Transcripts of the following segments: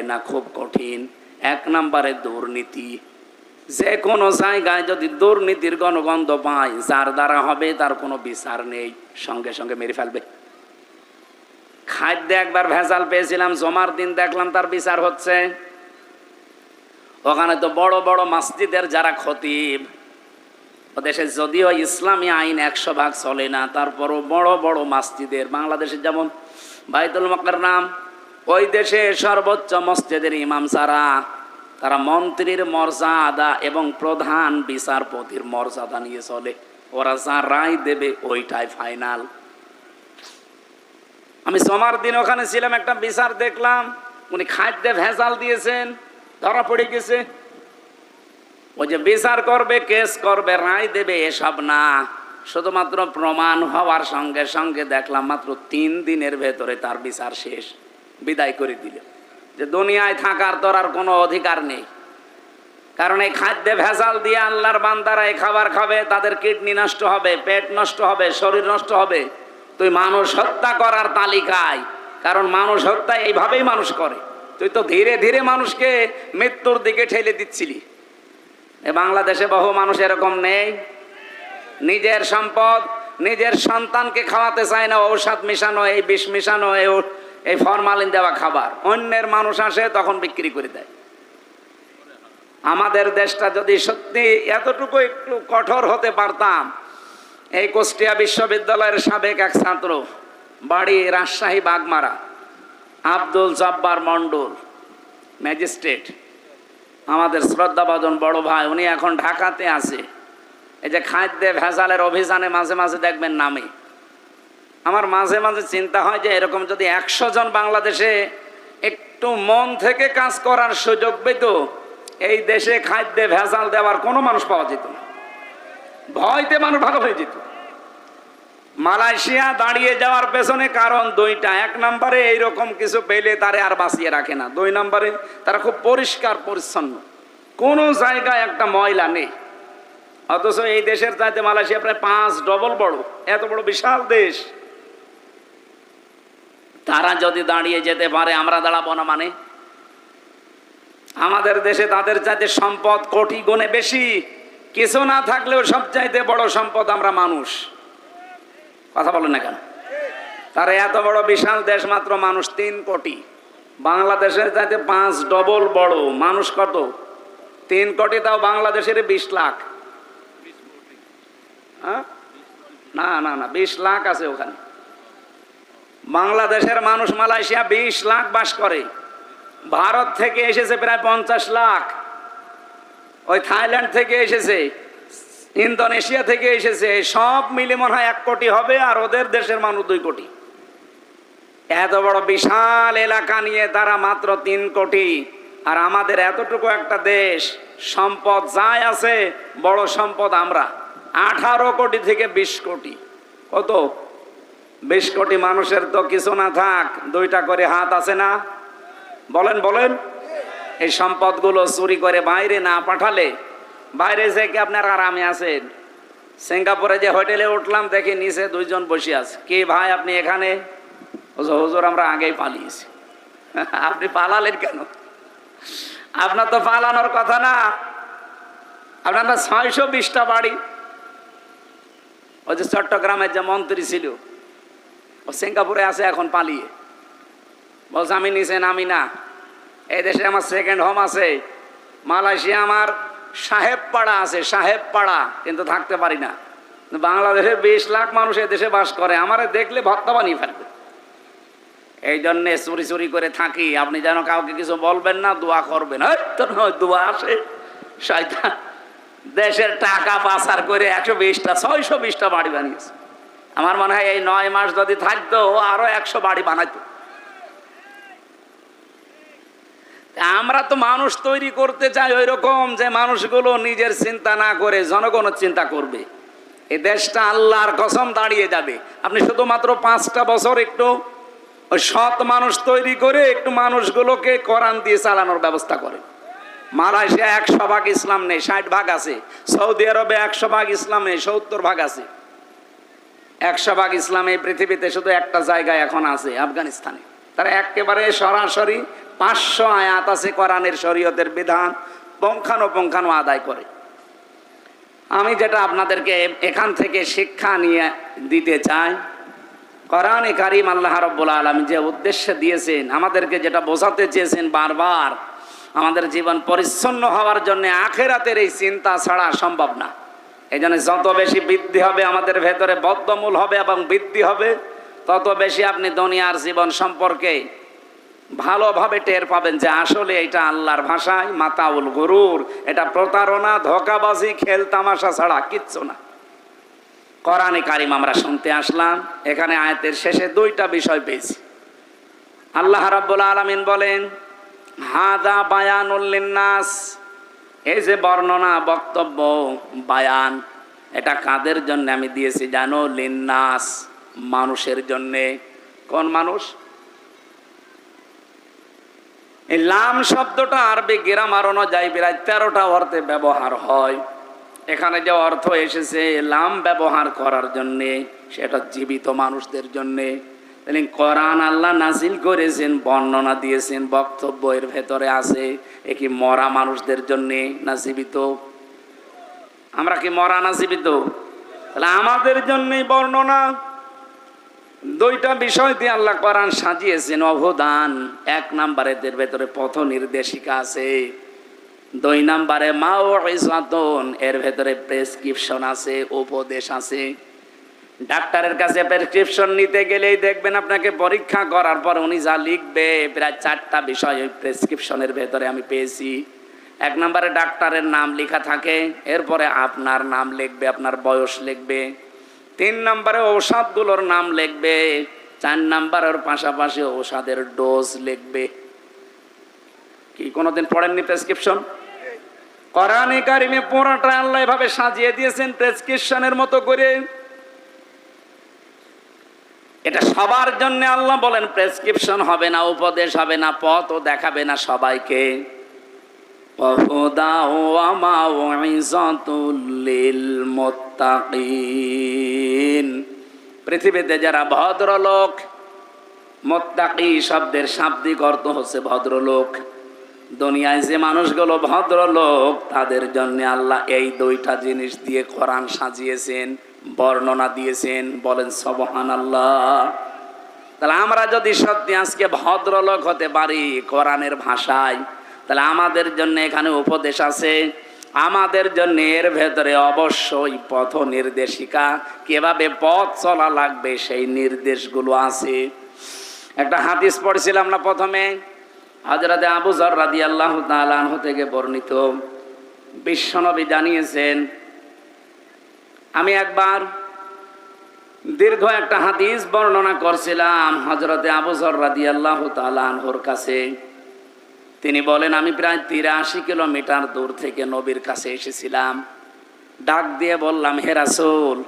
না, খুব কঠিন। এক নম্বরে দুর্নীতি। যে কোনো জায়গায় যদি দুর্নীতির গণগন্ধ পায়, যার দ্বারা হবে তার কোনো বিচার নেই, সঙ্গে সঙ্গে মেরে ফেলবে। খাদ্যে একবার ভেজাল পেয়েছিলাম, জমার দিন দেখলাম তার বিচার হচ্ছে। ওখানে তো বড় বড় মসজিদের যারা খতিব, ও দেশে যদিও ইসলামী আইন 100% চলে না, তারপরও বড় বড় মসজিদের, বাংলাদেশের যেমন বাইতুল মুকাররম, ওই দেশে সর্বোচ্চ মসজিদের ইমাম ছাড়া তারা মন্ত্রীর মর্যাদা এবং প্রধান বিচারপতির মর্যাদা নিয়ে চলে। ওরা যা রায় দেবে ওইটাই ফাইনাল। আমি জমার দিন ওখানে ছিলাম, একটা বিচার দেখলাম, উনি খাদ্যে ভেজাল দিয়েছেন, ধরা পড়ে গেছে। ওই যে বিচার করবে, কেস করবে, রায় দেবে, এসব না, শুধুমাত্র প্রমাণ হওয়ার সঙ্গে সঙ্গে দেখলাম মাত্র 3 দিনের ভেতরে তার বিচার শেষ, বিদায় করে দিল। যে দুনিয়ায় থাকার তোর আর কোনো অধিকার নেই, কারণ এই খাদ্যে ভেজাল দিয়ে আল্লাহর বান্দারা এই খাবার খাবে, তাদের কিডনি নষ্ট হবে, পেট নষ্ট হবে, শরীর নষ্ট হবে। তুই মানুষ হত্যা করার তালিকায়, কারণ মানুষ হত্যা এইভাবেই মানুষ করে। তুই তো ধীরে ধীরে মানুষকে মৃত্যুর দিকে ঠেলে দিচ্ছিলি। এ বাংলাদেশে বহু মানুষ এরকম নেই, নিজের সম্পদ নিজের সন্তানকে খাওয়াতে চায় না, ঔষধ মিশানো, এই বিষ মিশানো, এই ফরমালিন দেওয়া খাবার অন্যের মানুষ আসে তখন বিক্রি করে দেয়। আমাদের দেশটা যদি সত্যি এতটুকু একটু কঠোর হতে পারতাম। এই কুষ্টিয়া বিশ্ববিদ্যালয়ের সাবেক এক ছাত্র, বাড়ি রাজশাহী বাগমারা, আব্দুল জব্বার মন্ডল, ম্যাজিস্ট্রেট, আমাদের শ্রদ্ধাভাজন বড় ভাই, উনি এখন ঢাকাতে আছে। এই যে খাদ্যে ভেজালের অভিযানে মাঝে মাঝে দেখবেন নামে। আমার মাঝে মাঝে চিন্তা হয় যে এরকম যদি 100 জন বাংলাদেশে একটু মন থেকে কাজ করার সুযোগ পেত, এই দেশে খাদ্যে ভেজাল দেওয়ার কোনো মানুষ পাওয়া যেত না, ভয়তে মানুষ ভালো হয়ে যেত। মালয়েশিয়া দাঁড়িয়ে যাওয়ার পেছনে কারণ 2টা। 1 নম্বরে এইরকম কিছু পেলে তারে আর বাঁচিয়ে রাখে না। 2 নম্বরে তারা খুব পরিষ্কার পরিচ্ছন্ন, কোনো জায়গায় একটা ময়লা নেই। অথচ এই দেশের চাইতে মালয়েশিয়া প্রায় 5 ডবল বড়, এত বড় বিশাল দেশ। তারা যদি দাঁড়িয়ে যেতে পারে, আমরা দাঁড়াবো না মানে? আমাদের দেশে তাদের চাইতে সম্পদ কোটি গুণে বেশি। কিছু না থাকলেও সবচাইতে বড় সম্পদ আমরা মানুষ। কথা বলেন না কেন? তারা এত বড় বিশাল দেশ, মাত্র মানুষ 3 কোটি। বাংলাদেশের চাইতে 5 ডবল বড়। মানুষ কত? 3 কোটি, তাও বাংলাদেশের 20 লাখ। না না না, 20 লাখ আছে ওখানে। বাংলাদেশের মানুষ মালয়েশিয়া 20 লাখ বাস করে। ভারত থেকে এসেছে প্রায় 50 লাখ, ওই থাইল্যান্ড থেকে এসেছে, ইন্দোনেশিয়া থেকে এসেছে, সব মিলে মনে হয় 1 কোটি হবে, আর ওদের দেশের মানুষ 2 কোটি। এত বড় বিশাল এলাকা নিয়ে তারা মাত্র 3 কোটি। আর আমাদের এতটুকু একটা দেশ, সম্পদ যাই আছে, বড় সম্পদ আমরা। 18 কোটি থেকে 20 কোটি। কত? 20 কোটি মানুষের তো কিছু না থাক 2টা করে হাত আছে না? বলেন বলেন। এই সম্পদগুলো চুরি করে বাইরে না পাঠালে, বাইরে যে কি আপনার আরামে আছেন? সিঙ্গাপুরে যে হোটেলে উঠলাম, দেখি নিচে 2 জন বসে আছে। কি ভাই আপনি এখানে? হুজুর আমরা আগেই পালিয়েছি। আপনি পালালেন কেন? আপনার তো পালানোর কথা না। আপনার 620টা বাড়ি। ওই যে চট্টগ্রামের যে মন্ত্রী ছিল, ও সিঙ্গাপুরে আছে এখন পালিয়ে। বলছে আমি নিচে নামি না, এই দেশে আমার সেকেন্ড হোম আছে। মালয়েশিয়া আমার সাহেব পাড়া আছে, সাহেব পাড়া, কিন্তু থাকতে পারি না। বাংলাদেশের 20 লাখ মানুষ এই দেশে বাস করে, আমারে দেখলে ভর্তা বানিয়ে ফেলবে। এই জন্যে চুরি চুরি করে থাকি। আপনি যেন কাউকে কিছু বলবেন না, দোয়া করবেন। দোয়া আসে শয়তান। দেশের টাকা পাচার করে 120টা 620টা বাড়ি বানিয়েছে। আমার মনে হয় এই 9 মাস যদি থাকতো আরো 100 বাড়ি বানাইতো। আমরা তো মানুষ তৈরি করতে চাই ওই রকম, যে মানুষগুলো নিজের চিন্তা না করে জনগণের চিন্তা করবে। এই দেশটা আল্লাহর কসম দাঁড়িয়ে যাবে। আপনি শুধুমাত্র 5টা বছর একটু ওই সৎ মানুষ তৈরি করে একটু মানুষগুলোকে কোরআন দিয়ে চালানোর ব্যবস্থা করে। মালয়েশিয়া 100% ইসলাম নেই, 60% আছে। সৌদি আরবে 100% ইসলাম নেই, 70% আছে। 100% ইসলাম এই পৃথিবীতে শুধু একটা জায়গায় এখন আছে, আফগানিস্তানে। তারা একেবারে সরাসরি 500 আয়াত আছে কোরআনের শরীয়তের বিধান পুঙ্খানুপুঙ্খানু আদায় করে। আমি যেটা আপনাদেরকে এখান থেকে শিক্ষা নিয়ে দিতে চাই, কোরআনে কারীম আল্লাহ রাব্বুল আলামিন যে উদ্দেশ্যে দিয়েছেন, আমাদেরকে যেটা বোঝাতে চেয়েছেন বারবার, আমাদের জীবন পরিচ্ছন্ন হওয়ার জন্য আখিরাতের এই চিন্তা ছাড়া সম্ভব না। এই জন্য যত বেশি বৃদ্ধি হবে আমাদের ভেতরে বদ্ধমূল হবে এবং বৃদ্ধি হবে, তত বেশি আপনি দুনিয়ার জীবন সম্পর্কে ভালোভাবে টের পাবেন যে আসলে এটা আল্লাহর ভাষায় মাতাউল গুরুর, এটা প্রতারণা, ধোঁকাবাজি, খেল তামাশা ছাড়া কিচ্ছু না। কোরআনে কারীম আমরা শুনতে আসলাম, এখানে আয়াতের শেষে 2টা বিষয় পেয়েছি। আল্লাহ রাব্বুল আলামিন বলেন হাদা বায়ানুল লিন্নাস, এই যে বর্ণনা, বক্তব্য, বায়ান, এটা কাদের জন্য আমি দিয়েছি জানো? লিন্নাস, মানুষের জন্যে। কোন মানুষ? এই লাম শব্দটা আরবি গ্রামার অনুযায়ী প্রায় 13টা অর্থে ব্যবহার হয়। এখানে যে অর্থ এসেছে লাম ব্যবহার করার জন্যে, সেটা জীবিত মানুষদের জন্যে। কোরআন আল্লাহ নাজিল করেছেন, বর্ণনা দিয়েছেন, বক্তব্য এর ভেতরে আছে, এ কি মরা মানুষদের জন্যে না জীবিত? আমরা কি মরা না জীবিত? তাহলে আমাদের জন্যই বর্ণনা। 2টা বিষয় দিয়ে আল্লাহ কোরআন সাজিয়েছেন অবদান। 1 নম্বরে এর ভেতরে পথ নির্দেশিকা আছে, 2 নম্বরে মাউইজাতুন, এর ভেতরে প্রেসক্রিপশন আছে, উপদেশ আছে। ডাক্তারের কাছে প্রেসক্রিপশন নিতে গেলেই দেখবেন আপনাকে পরীক্ষা করার পর উনি যা লিখবে, প্রায় 4টা বিষয় ওই প্রেসক্রিপশনের ভেতরে আমি পেয়েছি। 1 নম্বরে ডাক্তারের নাম লেখা থাকে, এরপরে আপনার নাম লিখবে, আপনার বয়স লিখবে, 3 নম্বরে ঔষধগুলোর নাম লিখবে, 4 নম্বরের পাশাপাশি ঔষধের ডোজ লিখবে। কি কোনোদিন পড়েননি প্রেসক্রিপশন? কোরআনে কারিমে পুরোটা আল্লাহ এভাবে সাজিয়ে দিয়েছেন প্রেসক্রিপশনের মতো করে। এটা সবার জন্য আল্লাহ বলেন প্রেসক্রিপশন হবে না, উপদেশ হবে না, পথও দেখাবে না সবাইকে। পৃথিবীতে যারা ভদ্রলোক, মুত্তাকি শব্দের শাব্দিক অর্থ হচ্ছে ভদ্রলোক, দুনিয়ায় যে মানুষগুলো ভদ্রলোক তাদের জন্য আল্লাহ এই 2টা জিনিস দিয়ে কোরআন সাজিয়েছেন, বর্ণনা দিয়েছেন। বলেন সুবহানাল্লাহ। তাহলে আমরা যদি সত্যি আজকে ভদ্রলোক হতে পারি কোরআনের ভাষায়, তাহলে আমাদের জন্য এখানে উপদেশ আছে, আমাদের জন্য এর ভেতরে অবশ্যই পথ নির্দেশিকা, কিভাবে পথ চলা লাগবে সেই নির্দেশগুলো আছে। একটা হাদিস পড়ছিলাম না প্রথমে, হযরতে আবু যর রাদিয়াল্লাহু তাআলা আনহু থেকে বর্ণিত। বিশ্বনবী জানিয়েছেন, আমি একবার দীর্ঘ একটা হাদিস বর্ণনা করছিলাম হযরতে আবু যর রাদিয়াল্লাহু তাআলা আনহুর কাছে। তিনি বলেন, আমি প্রায় 83 কিলোমিটার দূর থেকে নবীর কাছে এসেছিলাম। ডাক দিয়ে বললাম, হে রাসূল,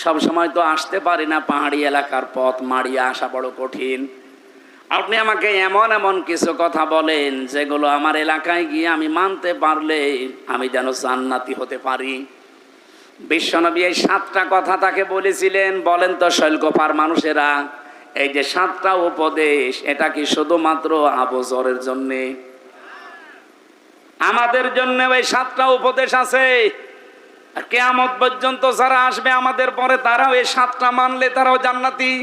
সব সময় তো আসতে পারি না, পাহাড়ি এলাকার পথ মাড়িয়ে আসা বড় কঠিন। আপনি আমাকে এমন এমন কিছু কথা বলেন যেগুলো আমার এলাকায় গিয়ে আমি মানতে পারলে আমি যেন জান্নাতি হতে পারি। বিশ্বনবী এই 7টা কথা তাকে বলেছিলেন। বলেন তো শৈলকুপার মানুষেরা, এই যে 7টা উপদেশ, এটা কি শুধুমাত্র আবু যরের জন্যে? আমাদের জন্য ওই 7টা উপদেশ আছে। আর কিয়ামত পর্যন্ত যারা আসবে আমাদের পরে, তারাও এই 7টা মানলে তারাও জান্নাতি।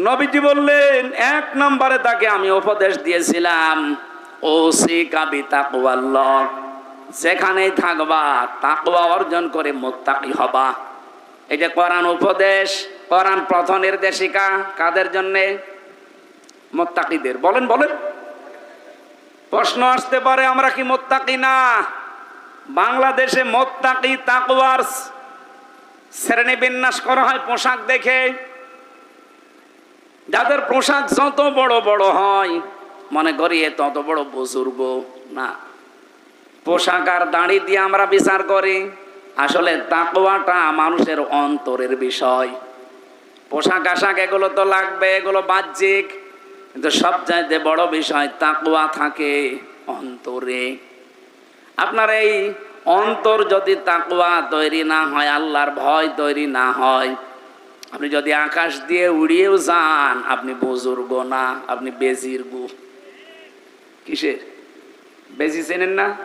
নবীজি বললেন, 1 নম্বরে তাকে আমি উপদেশ দিয়েছিলাম, ওসিকা বিতাকওয়াল্লাহ, যেখানেই থাকবা তাকওয়া অর্জন করে মুত্তাকি হবা। এই যে কোরআন উপদেশ, কোরআন পথ নির্দেশিকা কাদের জন্যে? মুত্তাকিদের। বলেন বলেন। প্রশ্ন আসতে পারে, আমরা কি মুত্তাকি না? বাংলাদেশে মুত্তাকি তাকওয়ার শ্রেণী বিন্যাস করা হয় পোশাক দেখে। যাদের পোশাক যত বড় বড় হয় মনে করি এ তত বড় বুজুর্গ না। পোশাক আর দাড়ি দিয়ে আমরা বিচার করি। আসলে তাকওয়াটা মানুষের অন্তরের বিষয়। পোশাক আশাক এগুলো তো লাগবে, এগুলো বাহ্যিক, কিন্তু সবচাইতে বড় বিষয় তাকওয়া থাকে অন্তরে। আপনার এই অন্তর যদি তাকওয়া তৈরি না হয়, আল্লাহর ভয় তৈরি না হয়, আপনি যদি আকাশ দিয়ে উড়িয়েও যান, আপনি বুজুর্গ না, আপনি বেজিরগু। কিসের বেজি চেনেন না?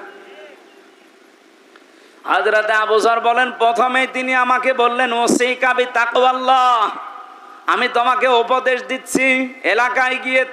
হযরত আবু যর বলেন, প্রথমেই তিনি আমাকে বললেন, ওসিকা বিতাকওয়াল্লাহ, আমি তোমাকে উপদেশ দিচ্ছি, এলাকায় গিয়ে